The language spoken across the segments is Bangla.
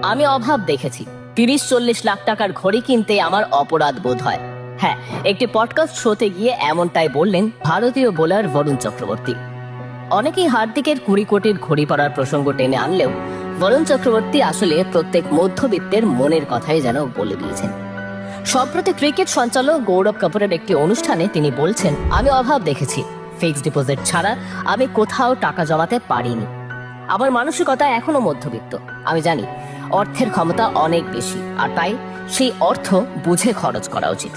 আমি অভাব দেখেছি, 30-40 লাখ টাকার ঘড়ি কিনতে আমার অপরাধ বোধ হয়। হ্যাঁ, একটি পডকাস্ট শোতে গিয়ে এমনটাই বললেন ভারতীয় বোলার বরুণ চক্রবর্তী। অনেকেই হার্দিকের 20 কোটির ঘড়ি পরার প্রসঙ্গ টেনে আনলেও বরুণ চক্রবর্তী আসলে প্রত্যেক মধ্যবিত্তের মনের কথাই যেন বলে দিয়েছেন। সম্প্রতি ক্রিকেট সঞ্চালক গৌরব কাপুরের একটি অনুষ্ঠানে তিনি বলছেন, আমি অভাব দেখেছি, ফিক্সড ডিপোজিট ছাড়া আমি কোথাও টাকা জমাতে পারিনি। আমার মানসিকতা এখনো মধ্যবিত্ত। আমি জানি অর্থের ক্ষমতা অনেক বেশি, আর তাই সেই অর্থ বুঝে খরচ করা উচিত।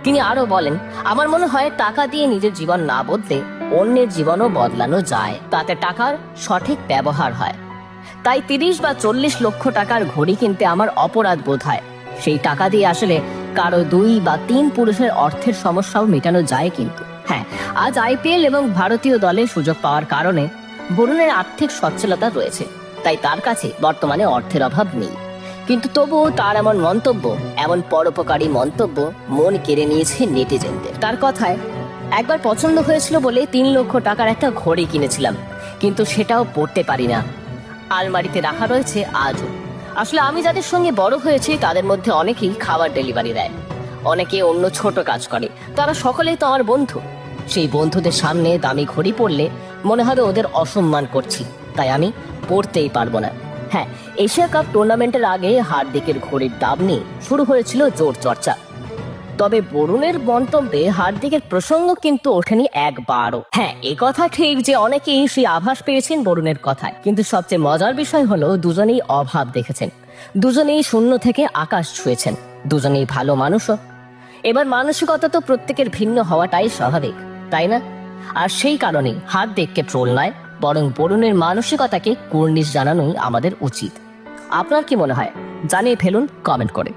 তিনি আরো বলেন, আমার মনে হয় টাকা দিয়ে নিজের জীবন না বদলে অন্যের জীবনও বদলানো যায়, তাতে টাকার সঠিক ব্যবহার হয়। তাই 30 বা 40 লক্ষ টাকার ঘড়ি কিনতে আমার অপরাধ বোধ হয়। সেই টাকা দিয়ে আসলে কারো 2 বা 3 পুরুষের অর্থের সমস্যাও মেটানো যায়। কিন্তু হ্যাঁ, আজ আইপিএল এবং ভারতীয় দলে সুযোগ পাওয়ার কারণে বরুণের আর্থিক সচ্ছলতা রয়েছে, তাই তার কাছে বর্তমানে অর্থের অভাব নেই। কিন্তু তবুও তার এমন মন্তব্য, এমন পরোপকারী মন্তব্য মন কেড়ে নিয়েছে নেটিজেনদের। তার কথায়, একবার পছন্দ হয়েছিল বলে 3 লক্ষ টাকার একটা ঘড়ি কিনেছিলাম, কিন্তু সেটাও পরতে পারি না, আলমারিতে রাখা রয়েছে আজও। আসলে আমি যাদের সঙ্গে বড় হয়েছি তাদের মধ্যে অনেকেই খাবার ডেলিভারি দেয়, অনেকে অন্য ছোট কাজ করে, তারা সকলেই তো আমার বন্ধু। সেই বন্ধুদের সামনে দামি ঘড়ি পরলে মনে হবে ওদের অসম্মান করছি, তাই আমি পরতেই পারবো না। হ্যাঁ, এশিয়া কাপ টুর্নামেন্টের আগে হার্দিকের ঘড়ির দাম নিয়ে শুরু হয়েছিল জোর চর্চা। তবে বরুণের মন্তব্যে হার্দিকের প্রসঙ্গ কিন্তু ওঠেনি একবারও। হ্যাঁ, এ কথা ঠিক যে অনেকেই সেই আভাস পেয়েছেন বরুণের কথায়, কিন্তু সবচেয়ে মজার বিষয় হলো দুজনেই অভাব দেখেছেন, দুজনেই শূন্য থেকে আকাশ ছুঁয়েছেন, দুজনেই ভালো মানুষও। এবার মানসিকতা তো প্রত্যেকের ভিন্ন হওয়াটাই স্বাভাবিক, তাই না? আর সেই কারণেই হার্দিককে ট্রোল নয়, বরং বরুণের মানসিকতাকে কুর্নিশ জানানোই আমাদের উচিত। আপনার কি মনে হয়? জানিয়ে ফেলুন কমেন্ট করে।